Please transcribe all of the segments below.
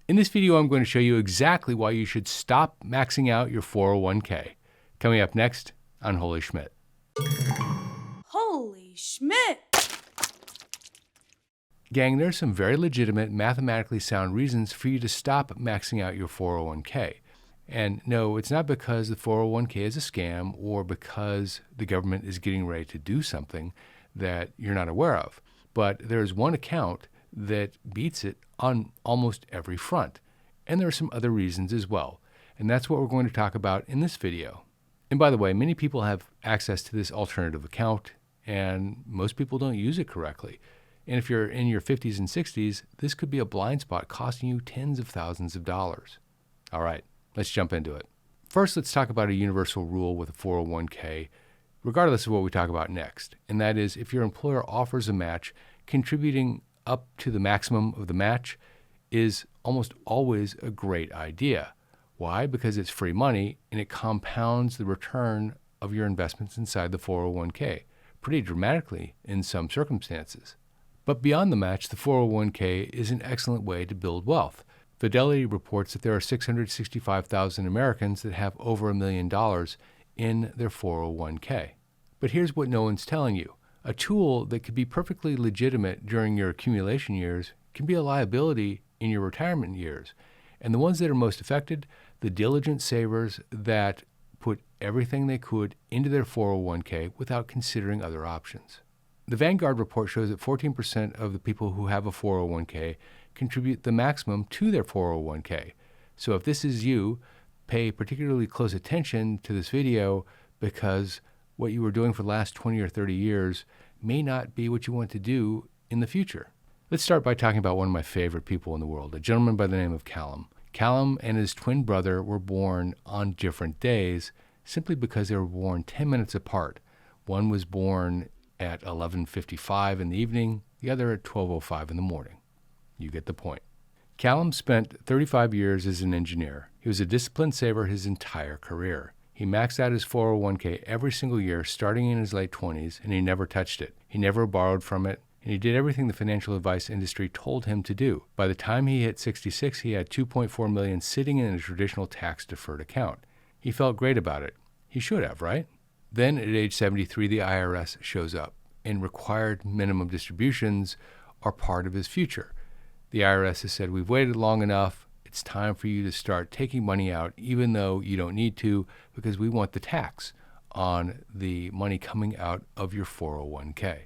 In this video, I'm going to show you exactly why you should stop maxing out your 401k. Coming up next on Holy Schmidt. Holy Schmidt! Gang, there are some very legitimate, mathematically sound reasons for you to stop maxing out your 401k. And no, it's not because the 401k is a scam or because the government is getting ready to do something that you're not aware of. But there's one account that beats it on almost every front. And there are some other reasons as well. And that's what we're going to talk about in this video. And by the way, many people have access to this alternative account, and most people don't use it correctly. And if you're in your 50s and 60s, this could be a blind spot costing you tens of thousands of dollars. All right, let's jump into it. First, let's talk about a universal rule with a 401k, regardless of what we talk about next. And that is, if your employer offers a match, contributing up to the maximum of the match is almost always a great idea. Why? Because it's free money and it compounds the return of your investments inside the 401k pretty dramatically in some circumstances. But beyond the match, the 401k is an excellent way to build wealth. Fidelity reports that there are 665,000 Americans that have over $1 million in their 401k. But here's what no one's telling you. A tool that could be perfectly legitimate during your accumulation years can be a liability in your retirement years. And the ones that are most affected, the diligent savers that put everything they could into their 401k without considering other options. The Vanguard report shows that 14% of the people who have a 401k contribute the maximum to their 401k. So if this is you, pay particularly close attention to this video because what you were doing for the last 20 or 30 years may not be what you want to do in the future. Let's start by talking about one of my favorite people in the world, a gentleman by the name of Callum. Callum and his twin brother were born on different days simply because they were born 10 minutes apart. One was born at 11:55 in the evening, the other at 12:05 in the morning. You get the point. Callum spent 35 years as an engineer. He was a disciplined saver his entire career. He maxed out his 401k every single year starting in his late 20s, and he never touched it. He never borrowed from it, and he did everything the financial advice industry told him to do. By the time he hit 66, he had $2.4 million sitting in a traditional tax-deferred account. He felt great about it. He should have, right? Then at age 73, the IRS shows up, and required minimum distributions are part of his future. The IRS has said, we've waited long enough. It's time for you to start taking money out, even though you don't need to, because we want the tax on the money coming out of your 401k.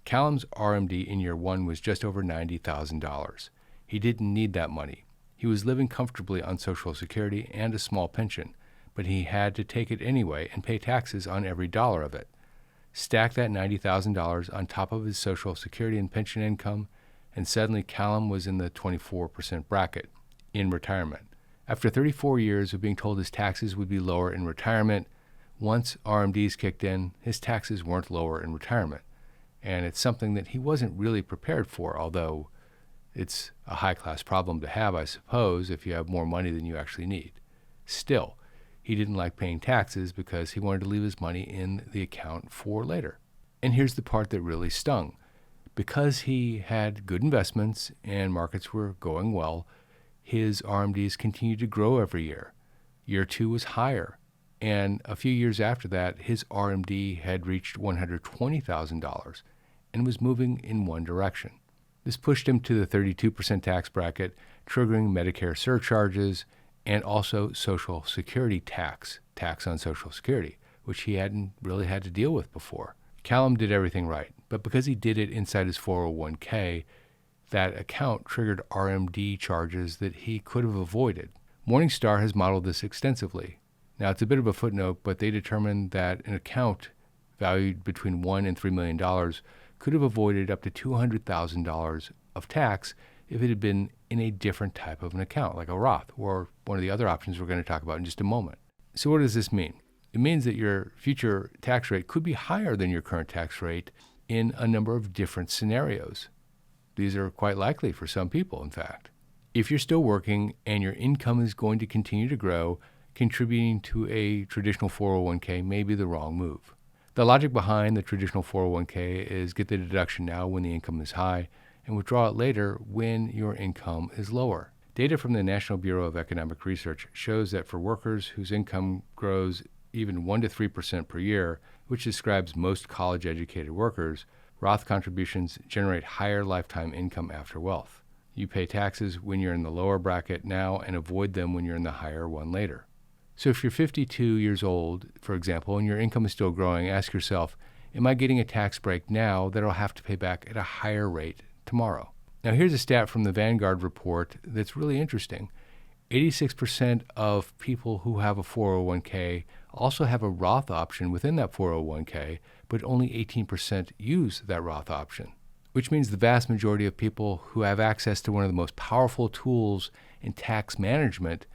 Callum's RMD in year one was just over $90,000. He didn't need that money. He was living comfortably on Social Security and a small pension, but he had to take it anyway and pay taxes on every dollar of it. Stack that $90,000 on top of his Social Security and pension income, and suddenly Callum was in the 24% bracket in retirement. After 34 years of being told his taxes would be lower in retirement, once RMDs kicked in, his taxes weren't lower in retirement. And it's something that he wasn't really prepared for, although it's a high-class problem to have, I suppose, if you have more money than you actually need. Still, he didn't like paying taxes because he wanted to leave his money in the account for later. And here's the part that really stung. Because he had good investments and markets were going well, his RMDs continued to grow every year. Year two was higher. And a few years after that, his RMD had reached $120,000 and was moving in one direction. This pushed him to the 32% tax bracket, triggering Medicare surcharges and also Social Security tax on Social Security, which he hadn't really had to deal with before. Callum did everything right, but because he did it inside his 401k, that account triggered RMD charges that he could have avoided. Morningstar has modeled this extensively. Now, it's a bit of a footnote, but they determined that an account valued between $1 and $3 million could have avoided up to $200,000 of tax if it had been in a different type of an account, like a Roth or one of the other options we're going to talk about in just a moment. So what does this mean? It means that your future tax rate could be higher than your current tax rate in a number of different scenarios. These are quite likely for some people, in fact. If you're still working and your income is going to continue to grow, contributing to a traditional 401k may be the wrong move. The logic behind the traditional 401k is get the deduction now when the income is high and withdraw it later when your income is lower. Data from the National Bureau of Economic Research shows that for workers whose income grows even 1 to 3% per year, which describes most college-educated workers, Roth contributions generate higher lifetime income after wealth. You pay taxes when you're in the lower bracket now and avoid them when you're in the higher one later. So if you're 52 years old, for example, and your income is still growing, ask yourself, am I getting a tax break now that I'll have to pay back at a higher rate tomorrow? Now here's a stat from the Vanguard report that's really interesting. 86% of people who have a 401k also have a Roth option within that 401k, but only 18% use that Roth option, which means the vast majority of people who have access to one of the most powerful tools in tax management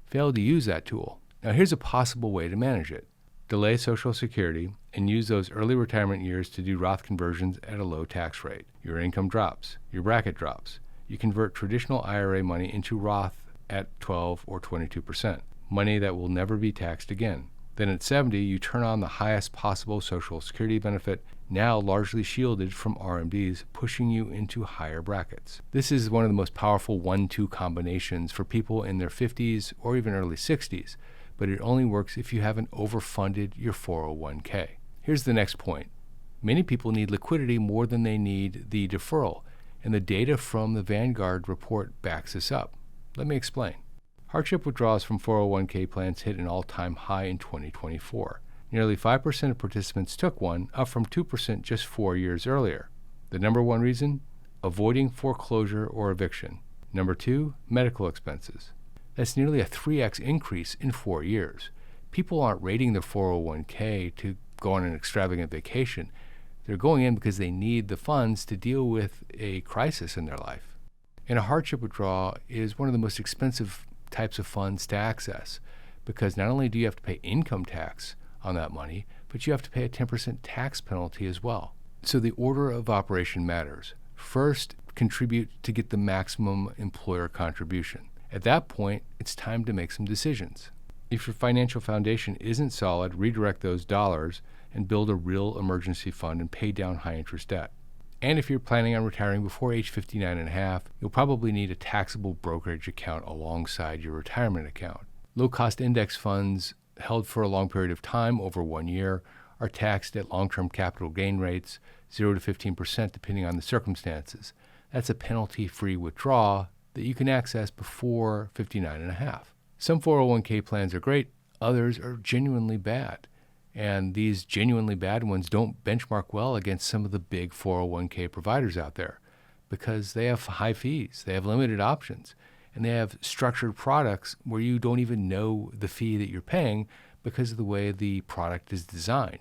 fail to use that tool. Now here's a possible way to manage it. Delay Social Security and use those early retirement years to do Roth conversions at a low tax rate. Your income drops, your bracket drops. You convert traditional IRA money into Roth at 12 or 22%, money that will never be taxed again. Then at 70, you turn on the highest possible Social Security benefit, now largely shielded from RMDs, pushing you into higher brackets. This is one of the most powerful 1-2 combinations for people in their 50s or even early 60s, but it only works if you haven't overfunded your 401k. Here's the next point. Many people need liquidity more than they need the deferral, and the data from the Vanguard report backs this up. Let me explain. Hardship withdrawals from 401k plans hit an all-time high in 2024. Nearly 5% of participants took one, up from 2% just 4 years earlier. The number one reason? Avoiding foreclosure or eviction. Number 2, medical expenses. That's nearly a 3x increase in 4 years. People aren't raiding their 401k to go on an extravagant vacation. They're going in because they need the funds to deal with a crisis in their life. And a hardship withdrawal is one of the most expensive types of funds to access, because not only do you have to pay income tax on that money, but you have to pay a 10% tax penalty as well. So the order of operation matters. First, contribute to get the maximum employer contribution. At that point, it's time to make some decisions. If your financial foundation isn't solid, redirect those dollars and build a real emergency fund and pay down high-interest debt. And if you're planning on retiring before age 59 and a half, you'll probably need a taxable brokerage account alongside your retirement account. Low-cost index funds held for a long period of time, over 1 year, are taxed at long-term capital gain rates, 0 to 15% depending on the circumstances. That's a penalty-free withdrawal that you can access before 59 and a half. Some 401k plans are great, others are genuinely bad. And these genuinely bad ones don't benchmark well against some of the big 401k providers out there because they have high fees, they have limited options, and they have structured products where you don't even know the fee that you're paying because of the way the product is designed.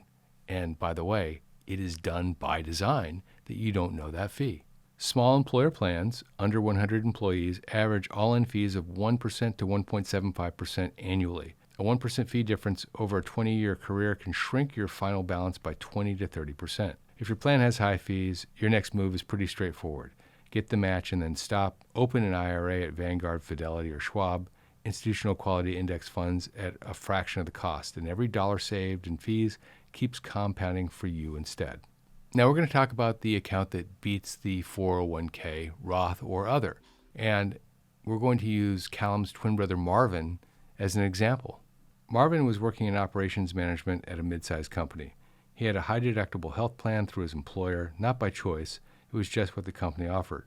And by the way, it is done by design that you don't know that fee. Small employer plans, under 100 employees, average all-in fees of 1% to 1.75% annually. A 1% fee difference over a 20-year career can shrink your final balance by 20 to 30%. If your plan has high fees, your next move is pretty straightforward. Get the match and then stop. Open an IRA at Vanguard, Fidelity, or Schwab. Institutional quality index funds at a fraction of the cost, and every dollar saved in fees keeps compounding for you instead. Now we're going to talk about the account that beats the 401k, Roth, or other. And we're going to use Callum's twin brother Marvin as an example. Marvin was working in operations management at a mid-sized company. He had a high-deductible health plan through his employer, not by choice. It was just what the company offered.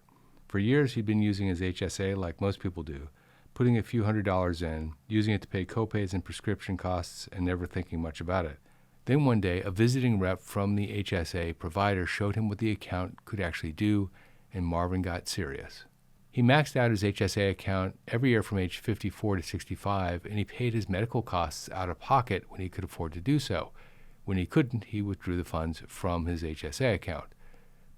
For years, he'd been using his HSA like most people do, putting a few $100s in, using it to pay copays and prescription costs, and never thinking much about it. Then one day, a visiting rep from the HSA provider showed him what the account could actually do, and Marvin got serious. He maxed out his HSA account every year from age 54 to 65, and he paid his medical costs out of pocket when he could afford to do so. When he couldn't, he withdrew the funds from his HSA account.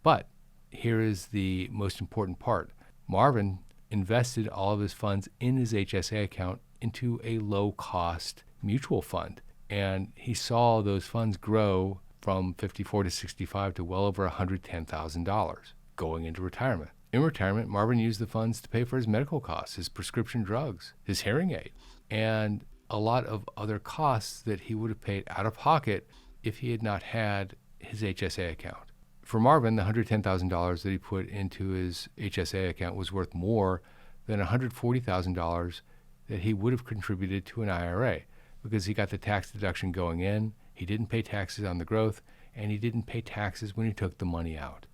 But here is the most important part. Marvin invested all of his funds in his HSA account into a low-cost mutual fund, and he saw those funds grow from 54 to 65 to well over $110,000 going into retirement. In retirement, Marvin used the funds to pay for his medical costs, his prescription drugs, his hearing aid, and a lot of other costs that he would have paid out of pocket if he had not had his HSA account. For Marvin, the $110,000 that he put into his HSA account was worth more than $140,000 that he would have contributed to an IRA, because he got the tax deduction going in, he didn't pay taxes on the growth, and he didn't pay taxes when he took the money out.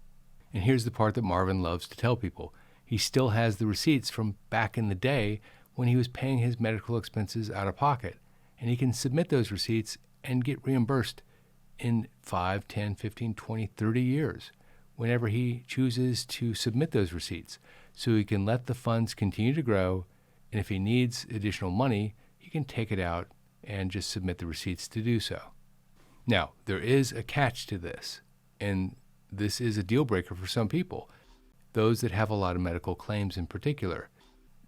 And here's the part that Marvin loves to tell people. He still has the receipts from back in the day when he was paying his medical expenses out of pocket, and he can submit those receipts and get reimbursed in 5, 10, 15, 20, 30 years whenever he chooses to submit those receipts. So he can let the funds continue to grow, and if he needs additional money, he can take it out and just submit the receipts to do so. Now, there is a catch to this, and this is a deal breaker for some people, those that have a lot of medical claims in particular.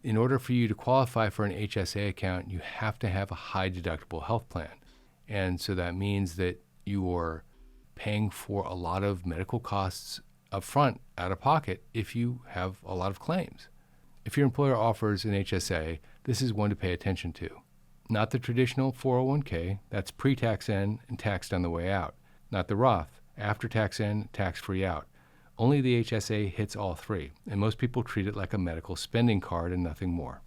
In order for you to qualify for an HSA account, you have to have a high deductible health plan. And so that means that you're paying for a lot of medical costs up front out of pocket if you have a lot of claims. If your employer offers an HSA, this is one to pay attention to. Not the traditional 401k, that's pre-tax in and taxed on the way out. Not the Roth, after tax in, tax-free out. Only the HSA hits all three, and most people treat it like a medical spending card and nothing more.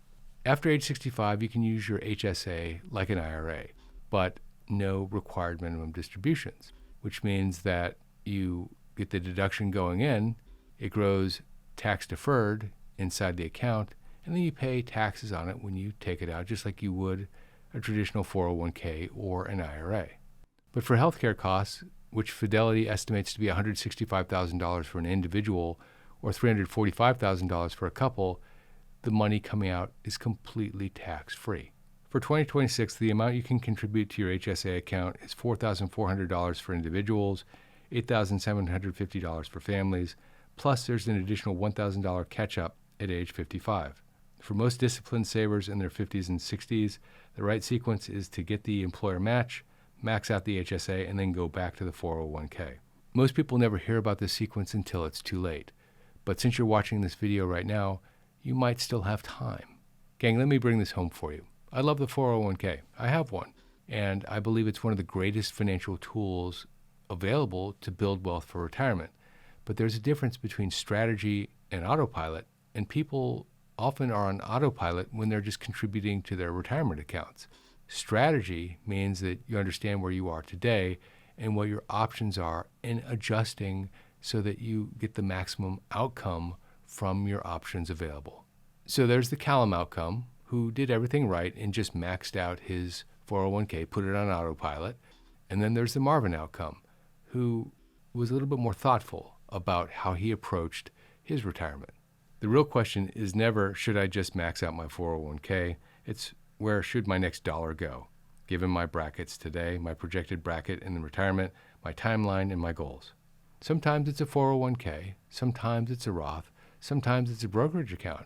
After age 65, you can use your HSA like an IRA, but no required minimum distributions, which means that you get the deduction going in, it grows tax-deferred inside the account, and then you pay taxes on it when you take it out, just like you would a traditional 401k or an IRA. But for healthcare costs, which Fidelity estimates to be $165,000 for an individual or $345,000 for a couple, the money coming out is completely tax-free. For 2026, the amount you can contribute to your HSA account is $4,400 for individuals, $8,750 for families, plus there's an additional $1,000 catch-up at age 55. For most disciplined savers in their 50s and 60s, the right sequence is to get the employer match, max out the HSA, and then go back to the 401k. Most people never hear about this sequence until it's too late. But since you're watching this video right now, you might still have time. Gang, let me bring this home for you. I love the 401k. I have one. And I believe it's one of the greatest financial tools available to build wealth for retirement. But there's a difference between strategy and autopilot, and people often are on autopilot when they're just contributing to their retirement accounts. Strategy means that you understand where you are today and what your options are and adjusting so that you get the maximum outcome from your options available. So there's the Callum outcome, who did everything right and just maxed out his 401k, put it on autopilot. And then there's the Marvin outcome, who was a little bit more thoughtful about how he approached his retirement. The real question is never, should I just max out my 401k? It's, where should my next dollar go, given my brackets today, my projected bracket in the retirement, my timeline, and my goals? Sometimes it's a 401k, sometimes it's a Roth, sometimes it's a brokerage account,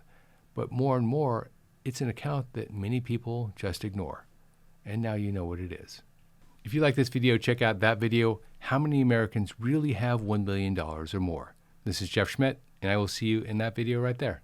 but more and more, it's an account that many people just ignore. And now you know what it is. If you like this video, check out that video, How Many Americans Really Have $1 Billion or More? This is Jeff Schmidt, and I will see you in that video right there.